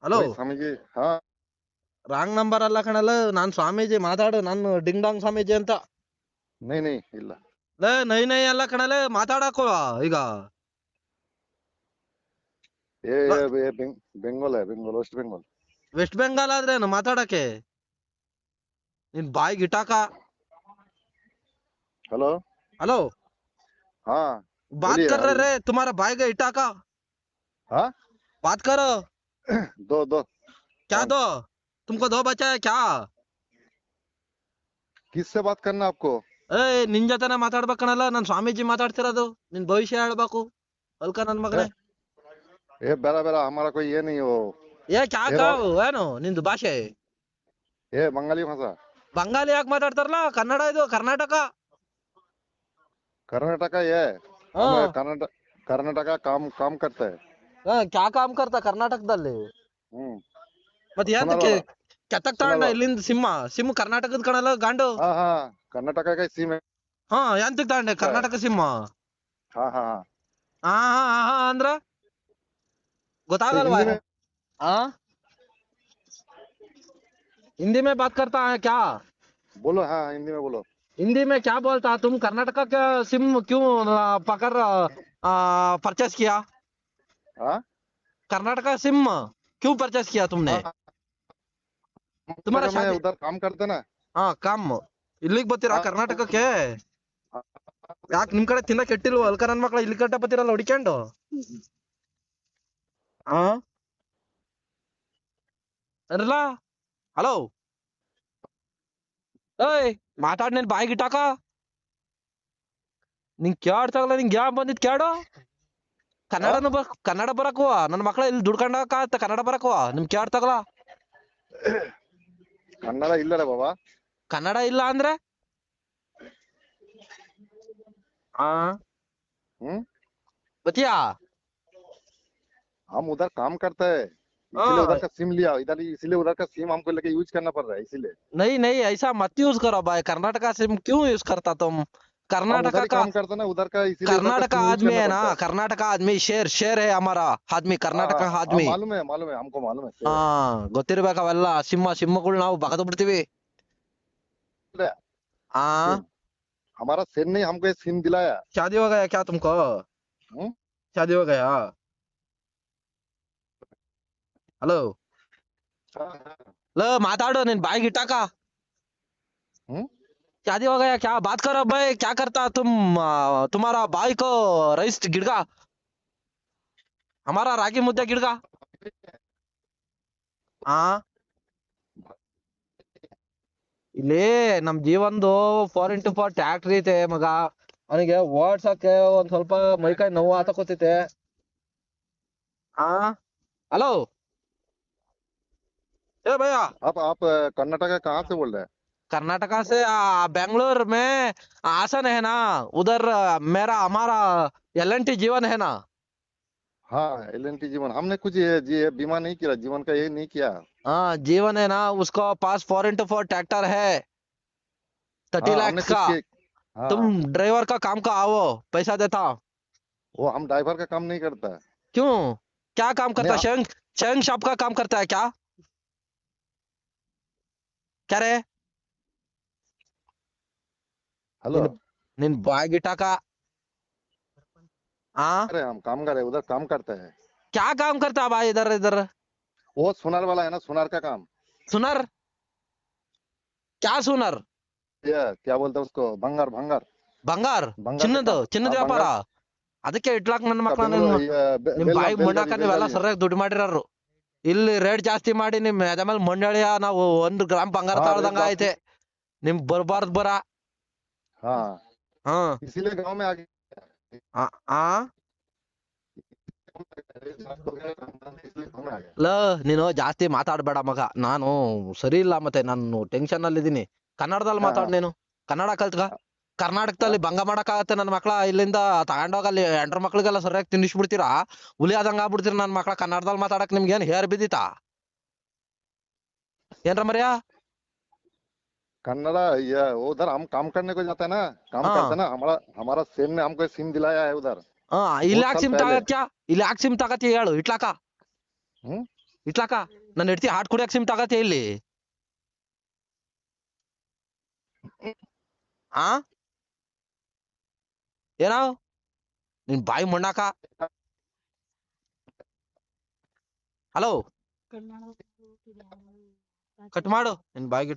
Hello, वही समझिए। हाँ ರಾಂಗ್ ನಂಬರ್ ಅಲ್ಲ ಕಣಲ್ಲ. ನಾನ್ ಸ್ವಾಮೀಜಿ ಮಾತಾಡು. ನಾನು ಡಿಂಗ್ ಡಾಂಗ್ ಸ್ವಾಮೀಜಿ ಅಂತ. नहीं नहीं ಇಲ್ಲ ಲೇ ನೈ ನೈ ಅಲ್ಲ ಕಣಲೆ, ಮಾತಾಡಕೋ ಈಗ. ये बेंगोल है, बेंगोल, वेस्ट बंगाल। ವೆಸ್ಟ್ ಬೆಂಗಾಲ್ ಆದ್ರೇನು ಮಾತಾಡಕ್ಕೆ? ನಿನ್ ಬಾಯಿಗೆ ಇಟಾಕ. हेलो। ಹಲೋ, हाँ बात बोलिए कर हाँ रहे जी। रे, तुम्हारा बाइक इटाका हाँ बात करो। दो दो क्या कौन दो? तुमको दो बचा है क्या? किससे बात करना आपको? ಏ ನಿನ್ ಜೊತೆನೆ ಮಾತಾಡ್ಬೇಕು ಕಣಲ್ಲ. ನಾನ್ ಸ್ವಾಮೀಜಿ ಮಾತಾಡ್ತಿರೋದು. ನಿನ್ ಭವಿಷ್ಯ ಹೇಳ್ಬೇಕು ಅಲ್ಕ ನನ್ ए, ಮಗನೇ. ए बेरा बेरा हमारा कोई ये नहीं हो। ಏ ಕ್ಯಾಕ हेरो ಏನು ನಿಂದು ಭಾಷೆ? ये बंगाली भाषा। ಬಂಗಾಲಿ ಯಾಕೆ ಮಾತಾಡ್ತಾರಲ್ಲ? ಕನ್ನಡ ಇದು, ಕರ್ನಾಟಕ. कर्नाटक ये ಹಾ हम कर्नाटक कर्नाटक काम काम करते हैं। ಹಾ, ಕ್ಯಾ ಕಾಮ್ ಕರ್ತಾ ಕರ್ನಾಟಕದಲ್ಲಿ? ಮತ್ತೆ सुनार ಯಾತಕ್ಕೆ वाला ಕೆತ್ತಕ್ सुनार ತಗೊಂಡ वाला ಇಲ್ಲಿಂದ ಸಿಮ್ ಕರ್ನಾಟಕದ ಕಣಲ್ಲ ಗಾಂಡು. हाँ हाँ कर्नाटक का सीम है। ಹಾ ಎಂತಕ್ ತಗೊಂಡೆ ಕರ್ನಾಟಕ ಸಿಮ್? हाँ हाँ हाँ ಹಾ ಹಾ ಹಾ ಹಾ ಅಂದ್ರ तो ಗೊತ್ತಾಗಲ್ವಾ? हिंदी में हाँ, हिंदी में बात करता है क्या? बोलो। हाँ हिंदी में बोलो। हिंदी में क्या बोलता? तुम कर्नाटका का सिम क्यों पकड़ परचेस किया? हाँ कर्नाटका सिम क्यों परचेस किया तुमने? हाँ तुम्हारा कर्नाटक में शादी, उधर काम करते ना। हाँ काम ಇಲ್ಲಿಗೆ ಬರ್ತೀರಾ हाँ ಕರ್ನಾಟಕಕ್ಕೆ? ಯಾಕೆ ನಿಮ್ ಕಡೆ ತಿನ್ನಕ್ ಕೆಟ್ಟಿಲ್ವ ಅಲ್ಕ ನನ್ ಮಕ್ಳ? ಇಲ್ಲಿ ಕಟ್ಟ ಬತ್ತೀರಲ್ಲ ಹುಡಿಕೊಂಡು. ಹಾ ಅರಲ್ಲ. ಹಲೋ, ಏಯ್ ಮಾತಾಡ್, ನೀನ್ ಬಾಯಿಗೆ ಇಟ್ಟಾಕ. ನಿಂಗ್ ಕೇಳ್ತಾಗಲ್ಲ, ನಿಂಗ್ ಯಾವ ಬಂದಿದ್ ಕೇಳು. हाँ ಕನ್ನಡ ಬರಕುವ ನನ್ನ ಮಕ್ಳ ಇಲ್ಲಿ ದುಡ್ಕೊಂಡಾಕ ಕನ್ನಡ ಬರಕುವ ನಿಮ್ ಕೇಳ್ತಾಗಲ್ಲ. ಕನ್ನಡ ಇಲ್ಲರ ಬಾಬಾ। ಕನ್ನಡ ಇಲ್ಲ ಅಂದ್ರೆ ಆ हम्म बतिया। हम उधर काम करते हैं, इसीलिए हाँ उधर का सिम लिया इधर, इसीलिए उधर का सिम हमको लेके यूज करना पड़ रहा है इसीलिए। नहीं नहीं, ऐसा मत यूज करो भाई। कर्नाटका सिम क्यों यूज करता तुम? हम उधर कर्नाटका ही का, काम करते ना उधर का, इसीलिए उधर का कर्नाटका सिम यूज आदमी करना है ना, पड़ता है। कर्नाटका आदमी शेर शेर है हमारा आदमी, हाँ हाँ कर्नाटका हाँ आदमी. मालूम है हमको मालूम है शेर ಹಾ ಗೊತ್ತಿರ್ಬೇಕು ಅವೆಲ್ಲ. ಸಿಮ್ಮಗಳು ನಾವು ಬಗದು ಬಿಡ್ತೀವಿ. है। ಆ सिम हमारा शेर नहीं, हमको ये सिम दिलाया। शादी हो गया क्या तुमको? हम्म शादी हो गया? हेलो, हाँ, हाँ, लो ಮಾತಾಡು, ನಿನ್ ಬಾಯಿಗೆ ಇಟ್ಟಾಕ. हम्म शादी हो गया क्या? बात करो भाई. क्या करता तुम? तुम्हारा भाई को रईस गिड़गा, हमारा रागी मुद्दा गिड़गा. हाँ ಇಲ್ಲಿ ನಮ್ ಜೀವನ್ದು 4x4 ಟ್ಯಾಕ್ಟ್ರಿ ಐತೆ ಮಗ. ಅವನಿಗೆ ಓಡ್ಸಕ್ಕೆ ಒಂದ್ ಸ್ವಲ್ಪ ಮೈಕೈ ನೋವು ಆತಕೋತೈತೆ. ಹಾ ಹಲೋ, ए भैया, आप कर्नाटक कहाँ से बोल रहे हैं? कर्नाटका से बेंगलोर में आसन है ना, उधर मेरा हमारा एल&टी जीवन है ना. हाँ एल&टी जीवन, हमने कुछ ये बीमा नहीं किया, जीवन का ये नहीं किया। हाँ जीवन है ना, उसको पास 4x4 ट्रैक्टर है, 30 हाँ हमने lakhs कुछ का. किए। तुम हाँ ड्राइवर का काम का आओ, पैसा देता. वो हम ड्राइवर का काम नहीं करता है। क्यों? क्या काम नहीं करता? शंख शॉप का काम करता है क्या? क्या रे? हेलो। ನಿನ್ ನಿನ್ ಬಾಯಿಗೆ ಇಟ್ಟಾಕ. हाँ अरे हम काम कर रहे उधर काम करते हैं। क्या काम करता भाई इधर इधर? वो सुनार वाला है ना, सुनार का काम। सुनर? क्या सुनर? ये क्या बोलते हैं उसको, भंगार भंगार ಬಂಗಾರ? भंगार का ಚಿನ್ನದ काम। ಚಿನ್ನದ हाँ ವ್ಯಾಪಾರ. भंगार ಅದಕ್ಕೆ ಇಟ್ಲಾಕ್ ನನ್ನ का ಮಕ್ಳ बेंगलोर ನಿಮ್ ಬಾಯಿಗೆ ಮಣ್ಣಾಕ बेलगावी ನೀವೆಲ್ಲ बेलगावी है। ಸರಿಯಾಗಿ ದುಡ್ಡು ಮಾಡಿರೋರು. ಇಲ್ಲಿ ರೇಟ್ ಜಾಸ್ತಿ ಮಾಡಿ ನಿಮ್ ಎದೆ ಮೇಲೆ ಮಂಡಳಿಯ ನಾವು 1 ಗ್ರಾಮ್ ಬಂಗಾರ हाँ रेट ತಾಳ್ದಂಗ जास्ती। ಐತೆ. ನಿಮ್ ಬರ್ಬಾರ್ದು ಬರ. हाँ ಹಾ इसीलिए गांव में आ गए। ಆ ಆ रेट जास्त हो गया, इसलिए गाँव में आ गए। ಲ ನೀನು ಜಾಸ್ತಿ ಮಾತಾಡ್ಬೇಡ ಮಗ. ನಾನು ಸರಿ ಇಲ್ಲ, ಮತ್ತೆ ನಾನು ಟೆನ್ಷನ್ ಅಲ್ಲಿ ಇದೀನಿ. ಕನ್ನಡದಲ್ಲಿ हाँ ಮಾತಾಡ್ हाँ ನೀನು. ಕನ್ನಡ ಕಲ್ತ್ಕ. ಕರ್ನಾಟಕದಲ್ಲಿ हाँ ಭಂಗ ಮಾಡಕ್ಕಾಗತ್ತೆ ನನ್ನ ಮಕ್ಳ? ಇಲ್ಲಿಂದ ತಗೊಂಡೋಗ ಅಲ್ಲಿ ಹೆಂಡ್ರ ಮಕ್ಳಿಗೆಲ್ಲ ಸರಿಯಾಗಿ ತಿನ್ನಿಸ್ಬಿಡ್ತೀರಾ. ಹುಲಿ ಆದಂಗ ಆಗ್ಬಿಡ್ತೀರ ನನ್ನ ಮಕ್ಳ. ಕನ್ನಡದಲ್ಲಿ ಮಾತಾಡಕ್ ನಿಮ್ಗೆ ಏನ್ ಹೇರ್ ಬಿದ್ದಿತಾ ಏನ್ರ ಮರ್ಯಾ? कन्नड़ा ये उधर हम काम करने को जाते हैं ना, काम ಹಾ करते हैं ना, हमारा हमारा सेम ने हमको सिम दिलाया है उधर ಹಾ, ಇಲ್ಲಿ बहुत ಯಾಕೆ साल ಸಿಮ್ पहले। ತಗತ್ಯಾ? ಇಲ್ಲಿ ಯಾಕೆ ಸಿಮ್ ತಗತಿ ಹೇಳು ಇಟ್ಲಾಕ. हम्म ಇಟ್ಲಾಕ ನನ್ನ ಹೆಡ್ತಿ ಹಾಟ್ ಕುಡಿಯಕ್ ಸಿಮ್ ತಗತ್ತೆ ಇಲ್ಲಿ ಆ ಏನಾವ್ ನಿನ್ ಬಾಯಿ ಮಣ್ಣಾಕ ಹಲೋ ಕಟ್ ಮಾಡು ನಿನ್ ಬಾಯಿಗೆ